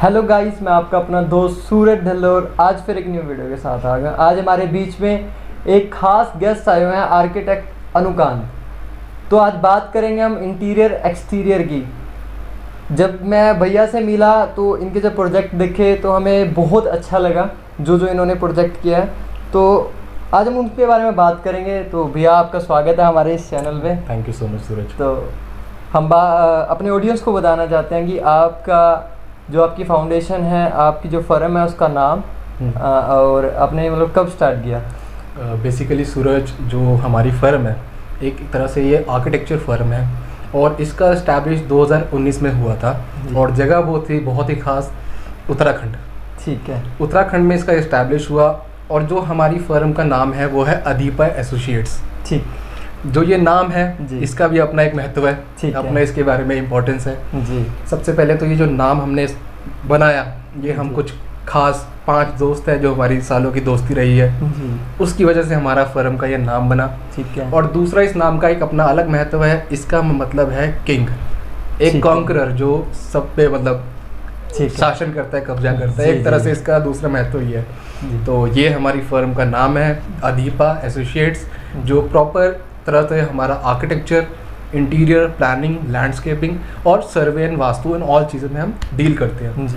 Hello guys, मैं आपका अपना दोस्त सूरज ढल्लोर आज फिर एक न्यू वीडियो के साथ आ गया। आज हमारे बीच में एक खास गेस्ट आए हुए हैं, आर्किटेक्ट अनुकांत। तो आज बात करेंगे हम इंटीरियर एक्सटीरियर की। जब मैं भैया से मिला तो इनके जब प्रोजेक्ट देखे तो हमें बहुत अच्छा लगा जो इन्होंने प्रोजेक्ट किया है। तो आज हम उनके बारे में बात करेंगे। तो भैया, आपका स्वागत है हमारे इस चैनल पे। थैंक यू सो मच सूरज। तो हम अपने ऑडियंस को बताना चाहते हैं कि आपकी फाउंडेशन है, आपकी जो फर्म है उसका नाम और आपने मतलब कब स्टार्ट किया? बेसिकली सूरज, जो हमारी फर्म है एक तरह से ये आर्किटेक्चर फर्म है और इसका इस्टेब्लिश 2019 में हुआ था और जगह वो थी बहुत ही खास, उत्तराखंड। ठीक है। उत्तराखंड में इसका इस्टेब्लिश हुआ और जो हमारी फर्म का नाम है वो है अधिपा एसोसिएट्स। ठीक। जो ये नाम है इसका भी अपना एक महत्व है, अपना इसके बारे में इम्पोर्टेंस है जी। सबसे पहले तो ये जो नाम हमने बनाया, ये हम कुछ खास 5 दोस्त हैं जो हमारी सालों की दोस्ती रही है जी। उसकी वजह से हमारा फर्म का ये नाम बना। ठीक है। और दूसरा, इस नाम का एक अपना अलग महत्व है। इसका मतलब है किंग, एक कॉन्करर जो सब पे मतलब शासन करता है, कब्जा करता है। एक तरह से इसका दूसरा महत्व ये है। तो ये हमारी फर्म का नाम है अधिपा एसोसिएट्स, जो प्रॉपर तरह से हमारा आर्किटेक्चर, इंटीरियर प्लानिंग, लैंडस्केपिंग और survey and vastu and all चीज़ों में हम डील करते हैं।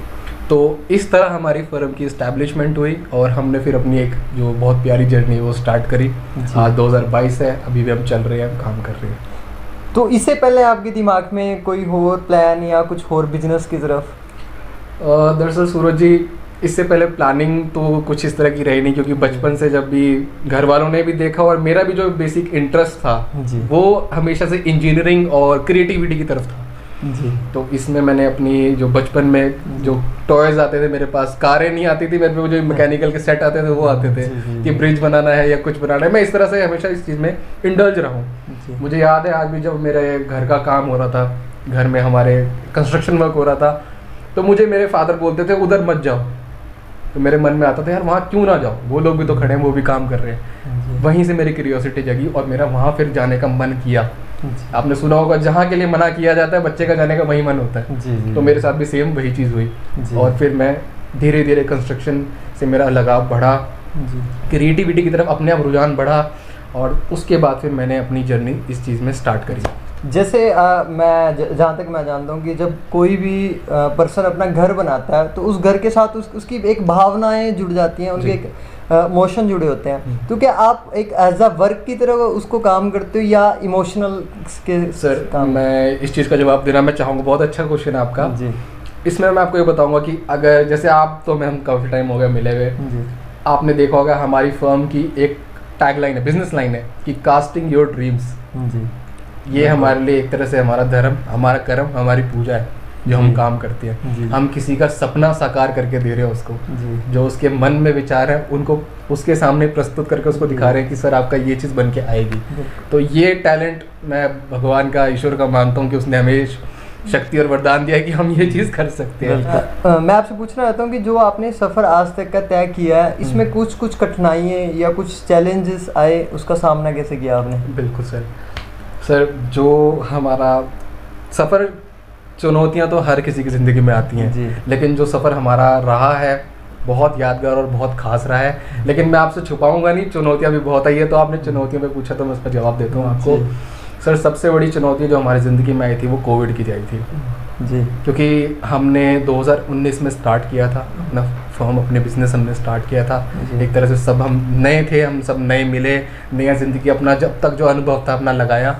तो इस तरह हमारी फर्म की इस्टेब्लिशमेंट हुई और हमने फिर अपनी एक जो बहुत प्यारी जर्नी वो स्टार्ट करी। आज 2022 है, अभी भी हम चल रहे हैं, हम काम कर रहे हैं। तो इससे पहले आपके दिमाग में कोई और प्लान या कुछ और बिजनेस की तरफ? दरअसल सूरज जी, इससे पहले प्लानिंग तो कुछ इस तरह की रही नहीं, क्योंकि बचपन से जब भी घर वालों ने भी देखा और मेरा भी जो बेसिक इंटरेस्ट था वो हमेशा से इंजीनियरिंग और क्रिएटिविटी की तरफ था जी। तो इसमें मैंने अपनी जो बचपन में जो टॉयज आते थे, मेरे पास कारें नहीं आती थी, मेरे पे जो मैकेनिकल के सेट आते थे वो आते थे कि ब्रिज बनाना है या कुछ बनाना है। मैं इस तरह से हमेशा इस चीज़ में इंडल्ज रहा हूँ। मुझे याद है आज भी, जब मेरे घर का काम हो रहा था, घर में हमारे कंस्ट्रक्शन वर्क हो रहा था, तो मुझे मेरे फादर बोलते थे उधर मत जाओ। तो मेरे मन में आता था यार वहाँ क्यों ना जाओ, वो लोग भी तो खड़े हैं, वो भी काम कर रहे हैं। वहीं से मेरी क्यूरियोसिटी जगी और मेरा वहाँ फिर जाने का मन किया। आपने सुना होगा, जहाँ के लिए मना किया जाता है बच्चे का जाने का वही मन होता है। तो मेरे साथ भी सेम वही चीज़ हुई और फिर मैं धीरे धीरे कंस्ट्रक्शन से मेरा लगाव बढ़ा, क्रिएटिविटी की तरफ अपने आप रुझान बढ़ा और उसके बाद फिर मैंने अपनी जर्नी इस चीज़ में स्टार्ट करी। जैसे मैं जहाँ तक मैं जानता हूँ कि जब कोई भी पर्सन अपना घर बनाता है तो उस घर के साथ उसकी एक भावनाएं जुड़ जाती हैं, उनके एक इमोशन जुड़े होते हैं। तो क्या आप एक एज अ वर्क की तरह उसको काम करते हो या इमोशनल के? सर, मैं इस चीज़ का जवाब देना मैं चाहूँगा। बहुत अच्छा क्वेश्चन है आपका जी। इसमें मैं आपको ये बताऊँगा कि अगर जैसे आप तो मैं हम काफ़ी टाइम हो गया मिले हुए, आपने देखा होगा हमारी फर्म की एक टैगलाइन है, बिजनेस लाइन है कि कास्टिंग योर ड्रीम्स जी। ये हमारे लिए एक तरह से हमारा धर्म, हमारा कर्म, हमारी पूजा है जो हम काम करते हैं। हम किसी का सपना साकार करके दे रहे हैं उसको, जो उसके मन में विचार है उनको उसके सामने प्रस्तुत करके उसको दिखा रहे हैं कि सर आपका ये चीज़ बन के आएगी। तो ये टैलेंट मैं भगवान का, ईश्वर का मानता हूँ कि उसने हमें शक्ति और वरदान दिया है कि हम ये चीज़ कर सकते हैं। मैं आपसे पूछना चाहता हूँ कि जो आपने सफ़र आज तक का तय किया है, इसमें कुछ कठिनाइयाँ या कुछ चैलेंजेस आए, उसका सामना कैसे किया आपने? बिल्कुल सर, जो हमारा सफ़र, चुनौतियां तो हर किसी की ज़िंदगी में आती हैं, लेकिन जो सफ़र हमारा रहा है बहुत यादगार और बहुत खास रहा है। लेकिन मैं आपसे छुपाऊंगा नहीं, चुनौतियां भी बहुत आई है। तो आपने चुनौतियों पे पूछा तो मैं उसका जवाब देता हूँ आपको। सर, सबसे बड़ी चुनौती जो हमारी ज़िंदगी में आई थी वो कोविड की आई थी जी। क्योंकि हमने 2019 में स्टार्ट किया था अपना फर्म, अपने बिजनेस हमने स्टार्ट किया था। एक तरह से सब हम नए थे, हम सब नए मिले, नया ज़िंदगी अपना जब तक जो अनुभव था अपना लगाया,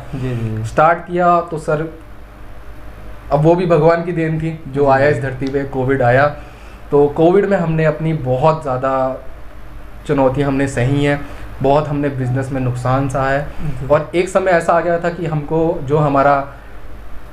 स्टार्ट किया। तो सर, अब वो भी भगवान की देन थी जो आया इस धरती पे, कोविड आया। तो कोविड में हमने अपनी बहुत ज़्यादा चुनौतियाँ हमने सही हैं, बहुत हमने बिजनेस में नुकसान सहा है। और एक समय ऐसा आ गया था कि हमको जो हमारा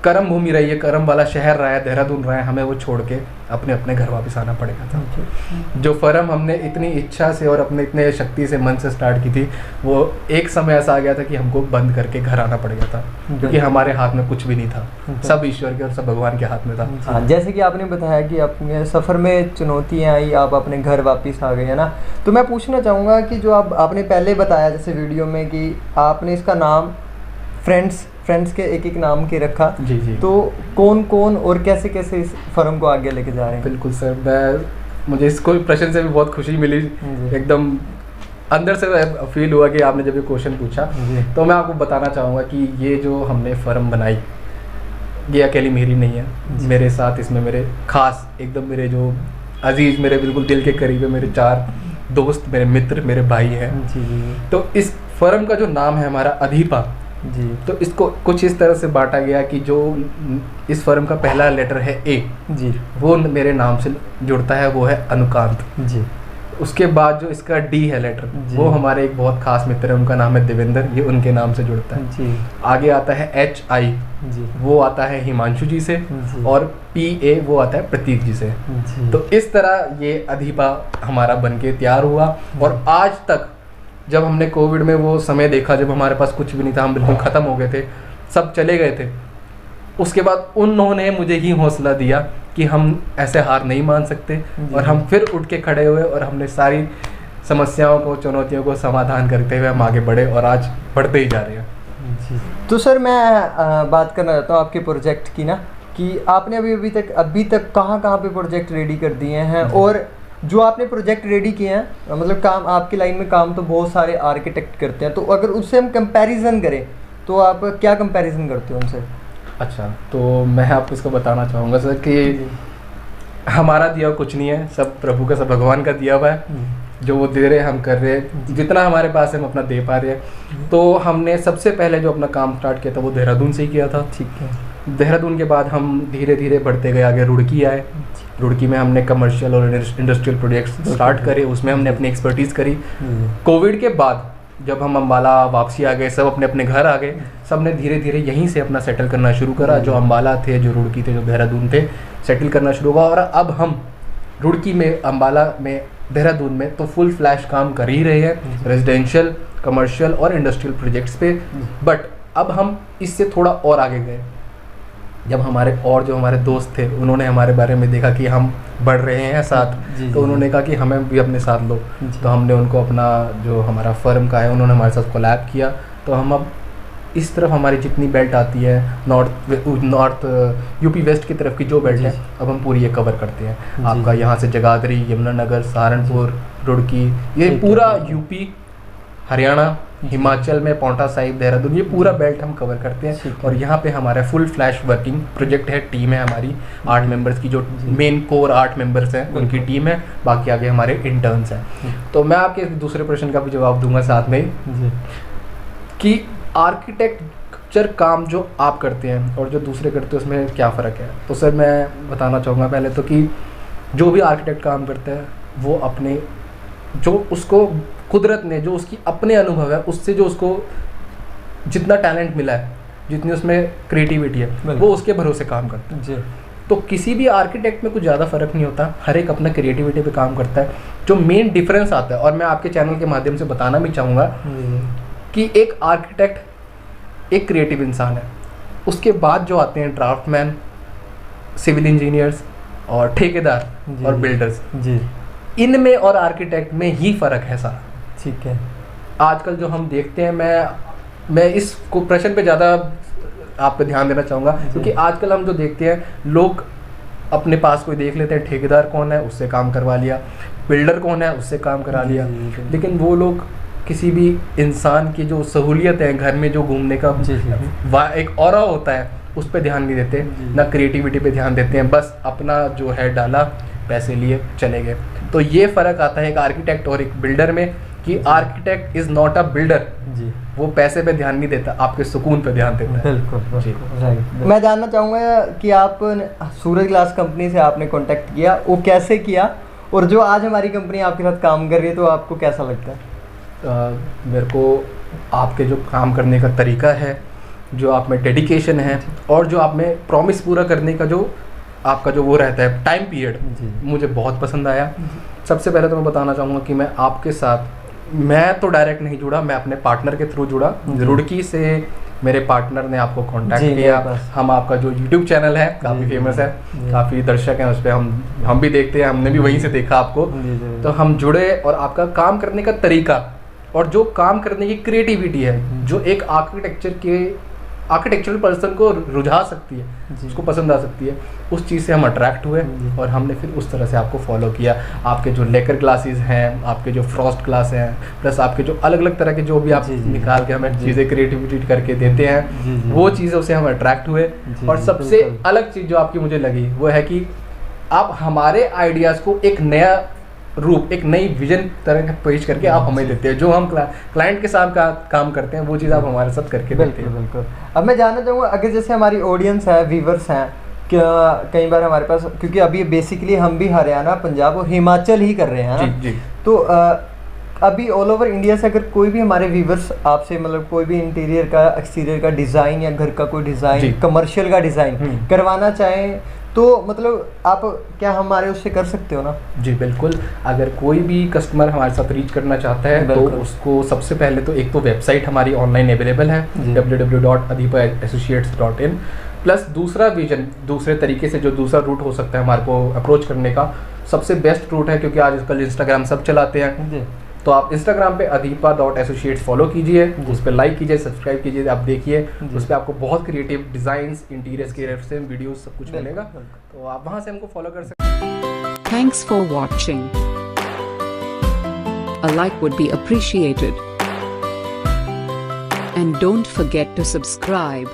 कर्म भूमि रही है, कर्म वाला शहर रहा है, देहरादून रहा है, हमें वो छोड़ के अपने अपने घर वापस आना पड़ेगा था। जो फर्म हमने इतनी इच्छा से और अपने इतने शक्ति से, मन से स्टार्ट की थी, वो एक समय ऐसा आ गया था कि हमको बंद करके घर आना पड़ेगा था, क्योंकि हमारे हाथ में कुछ भी नहीं था, सब ईश्वर के और सब भगवान के हाथ में था। जैसे कि आपने बताया कि अपने सफ़र में चुनौतियाँ आई, आप अपने घर वापस आ गए, है ना। तो मैं पूछना चाहूँगा कि जो आपने पहले बताया जैसे वीडियो में कि आपने इसका नाम फ्रेंड्स के एक नाम के रखा। जी जी। तो कौन कौन और कैसे कैसे इस फर्म को आगे लेके जा रहे हैं? बिल्कुल सर, मुझे इसको प्रश्न से भी बहुत खुशी मिली, एकदम अंदर से फील हुआ कि आपने जब ये क्वेश्चन पूछा। तो मैं आपको बताना चाहूँगा कि ये जो हमने फर्म बनाई ये अकेली मेरी नहीं है, मेरे साथ इसमें मेरे खास एकदम मेरे जो अजीज, मेरे बिल्कुल दिल के करीब है, मेरे 4 दोस्त, मेरे मित्र, मेरे भाई हैं। तो इस फर्म का जो नाम है हमारा अधिपा जी, तो इसको कुछ इस तरह से बांटा गया कि जो इस फर्म का पहला लेटर है ए जी, वो मेरे नाम से जुड़ता है, वो है अनुकांत जी। उसके बाद जो इसका डी है लेटर, वो हमारे एक बहुत खास मित्र है, उनका नाम है देवेंद्र, ये उनके नाम से जुड़ता है जी। आगे आता है एच आई जी, वो आता है हिमांशु जी से जी। और पी ए वो आता है प्रतीक जी से जी। तो इस तरह ये अधिपा हमारा बनके तैयार हुआ। और आज तक जब हमने कोविड में वो समय देखा जब हमारे पास कुछ भी नहीं था, हम बिल्कुल ख़त्म हो गए थे, सब चले गए थे, उसके बाद उन्होंने मुझे ही हौसला दिया कि हम ऐसे हार नहीं मान सकते, और हम फिर उठ के खड़े हुए और हमने सारी समस्याओं को, चुनौतियों को समाधान करते हुए हम आगे बढ़े और आज बढ़ते ही जा रहे हैं जी। तो सर मैं बात करना चाहता हूँ आपके प्रोजेक्ट की ना, कि आपने अभी तक कहाँ पे प्रोजेक्ट रेडी कर दिए हैं, और जो आपने प्रोजेक्ट रेडी किए हैं, मतलब काम आपकी लाइन में काम तो बहुत सारे आर्किटेक्ट करते हैं, तो अगर उससे हम कंपैरिजन करें तो आप क्या कंपैरिजन करते हो उनसे? अच्छा, तो मैं आपको इसको बताना चाहूँगा सर कि हमारा दिया कुछ नहीं है, सब प्रभु का, सब भगवान का दिया हुआ है। जो वो दे रहे हैं हम कर रहे हैं, जितना हमारे पास है हम अपना दे पा रहे हैं। तो हमने सबसे पहले जो अपना काम स्टार्ट किया था वो देहरादून से ही किया था। ठीक है। देहरादून के बाद हम धीरे धीरे बढ़ते गए, आगे रुड़की आए। रुड़की में हमने कमर्शियल और इंडस्ट्रियल प्रोजेक्ट्स स्टार्ट करे, उसमें हमने अपनी एक्सपर्टीज़ करी। कोविड के बाद जब हम अम्बाला वापसी आ गए, सब अपने अपने घर आ गए, सब ने धीरे धीरे यहीं से अपना सेटल करना शुरू करा। जो अम्बाला थे, जो रुड़की थे, जो देहरादून थे, सेटल करना शुरू हुआ। और अब हम रुड़की में, अम्बाला में, देहरादून में तो फुल फ्लैश काम कर ही रहे हैं, रेजिडेंशियल, कमर्शियल और इंडस्ट्रियल प्रोजेक्ट्स पे। बट अब हम इससे थोड़ा और आगे गए, जब हमारे और जो हमारे दोस्त थे उन्होंने हमारे बारे में देखा कि हम बढ़ रहे हैं साथ, तो उन्होंने कहा कि हमें भी अपने साथ लो। तो हमने उनको अपना जो हमारा फर्म का है, उन्होंने हमारे साथ कोलैब किया। तो हम अब इस तरफ हमारी जितनी बेल्ट आती है, नॉर्थ यूपी वेस्ट की तरफ की जो बेल्ट है, अब हम पूरी ये कवर करते हैं। आपका यहाँ से जगाधरी, यमुनानगर, सहारनपुर, रुड़की, ये पूरा यूपी, हरियाणा, हिमाचल में पौंटा साहिब, देहरादून, ये पूरा बेल्ट हम कवर करते हैं। और यहाँ पे हमारा फुल फ्लैश वर्किंग प्रोजेक्ट है, टीम है हमारी 8 मेंबर्स की, जो मेन कोर 8 मेंबर्स हैं उनकी टीम है, बाकी आगे हमारे इंटर्न्स हैं। तो मैं आपके दूसरे प्रश्न का भी जवाब दूंगा साथ में कि आर्किटेक्चर काम जो आप करते हैं और जो दूसरे करते हैं उसमें क्या फ़र्क है। तो सर मैं बताना चाहूँगा पहले तो कि जो भी आर्किटेक्ट काम करता है वो अपने जो उसको कुदरत ने, जो उसकी अपने अनुभव है, उससे जो उसको जितना टैलेंट मिला है, जितनी उसमें क्रिएटिविटी है, वो उसके भरोसे काम करता है जी। तो किसी भी आर्किटेक्ट में कुछ ज़्यादा फ़र्क नहीं होता, हर एक अपना क्रिएटिविटी पे काम करता है। जो मेन डिफरेंस आता है, और मैं आपके चैनल के माध्यम से बताना भी चाहूँगा कि एक आर्किटेक्ट एक क्रिएटिव इंसान है, उसके बाद जो आते हैं ड्राफ्टमैन, सिविल इंजीनियर्स और ठेकेदार और बिल्डर्स जी, इनमें और आर्किटेक्ट में ही फ़र्क है सारा। ठीक है। आजकल जो हम देखते हैं, मैं इस प्रश्न पे ज़्यादा आप पे ध्यान देना चाहूँगा, क्योंकि आजकल हम जो देखते हैं, लोग अपने पास कोई देख लेते हैं, ठेकेदार कौन है उससे काम करवा लिया, बिल्डर कौन है उससे काम करा लिया, लेकिन वो लोग किसी भी इंसान की जो सहूलियत है, घर में जो घूमने का एक ऑरा होता है, उस पर ध्यान नहीं देते, ना क्रिएटिविटी पे ध्यान देते हैं, बस अपना जो है डाला, पैसे लिए, चले गए। तो ये फ़र्क आता है एक आर्किटेक्ट और एक बिल्डर में, कि architect is not a builder जी, वो पैसे पे ध्यान नहीं देता, आपके सुकून पे ध्यान देता है। बिल्कुल जी, राइट। मैं जानना चाहूँगा कि आप सूरज ग्लास कंपनी से आपने कांटेक्ट किया, वो कैसे किया, और जो आज हमारी कंपनी आपके साथ काम कर रही है, तो आपको कैसा लगता है? मेरे को आपके जो काम करने का तरीका है, जो आप में डेडिकेशन है, और जो आप में प्रॉमिस पूरा करने का जो आपका जो वो रहता है टाइम पीरियड, मुझे बहुत पसंद आया। सबसे पहले तो मैं बताना चाहूँगा कि मैं आपके साथ, मैं तो डायरेक्ट नहीं जुड़ा, मैं अपने पार्टनर के थ्रू जुड़ा। रुड़की से मेरे पार्टनर ने आपको कांटेक्ट किया। हम आपका जो यूट्यूब चैनल है काफ़ी फेमस है, काफ़ी दर्शक हैं उस पर, हम भी देखते हैं, हमने भी वहीं से देखा आपको। तो हम जुड़े, और आपका काम करने का तरीका और जो काम करने की क्रिएटिविटी है, जो एक आर्किटेक्चर के आर्किटेक्चरल पर्सन को रुझा सकती है, उसको पसंद आ सकती है, उस चीज़ से हम अट्रैक्ट हुए और हमने फिर उस तरह से आपको फॉलो किया। आपके जो लेकर क्लासेस हैं, आपके जो फ्रॉस्ट क्लास हैं, प्लस आपके जो अलग अलग तरह के जो भी आप निकाल के हमें चीज़ें क्रिएटिविटी करके देते हैं, वो चीज़ों से हम अट्रैक्ट हुए। और सबसे अलग चीज़ जो आपकी मुझे लगी वो है कि आप हमारे आइडियाज़ को एक नया रूप, एक नई विजन तरह का पेश करके आप हमें देते हैं। जो हम क्लाइंट के साथ काम करते हैं वो चीज़ आप हमारे साथ करके देते हैं। बिल्कुल। अब मैं जानना चाहूँगा, अगर जैसे हमारी ऑडियंस है, व्यूवर्स हैं, क्या कई बार हमारे पास, क्योंकि अभी बेसिकली हम भी हरियाणा, पंजाब और हिमाचल ही कर रहे हैं जी। तो अभी ऑल ओवर इंडिया से अगर कोई भी हमारे व्यूवर्स आपसे मतलब कोई भी इंटीरियर का, एक्सटीरियर का डिज़ाइन या घर का कोई डिज़ाइन, कमर्शियल का डिज़ाइन करवाना चाहें तो मतलब आप क्या हमारे उससे कर सकते हो ना? जी बिल्कुल। अगर कोई भी कस्टमर हमारे साथ रीच करना चाहता है तो उसको सबसे पहले तो एक तो वेबसाइट हमारी ऑनलाइन अवेलेबल है www.adipaAssociates.in, प्लस दूसरा विजन, दूसरे तरीके से जो दूसरा रूट हो सकता है हमारे को अप्रोच करने का, सबसे बेस्ट रूट है, क्योंकि आजकल इंस्टाग्राम सब चलाते हैं, तो आप इंस्टाग्राम पे adipa.associates फॉलो कीजिए, उस पर लाइक कीजिए, सब्सक्राइब कीजिए, आप देखिए उस पर आपको बहुत क्रिएटिव डिजाइन्स, इंटीरियर्स के रेफरेंस, वीडियोस सब कुछ मिलेगा, तो आप वहां से हमको फॉलो कर सकते हैं। Thanks for watching. A like would be appreciated. And don't forget to subscribe.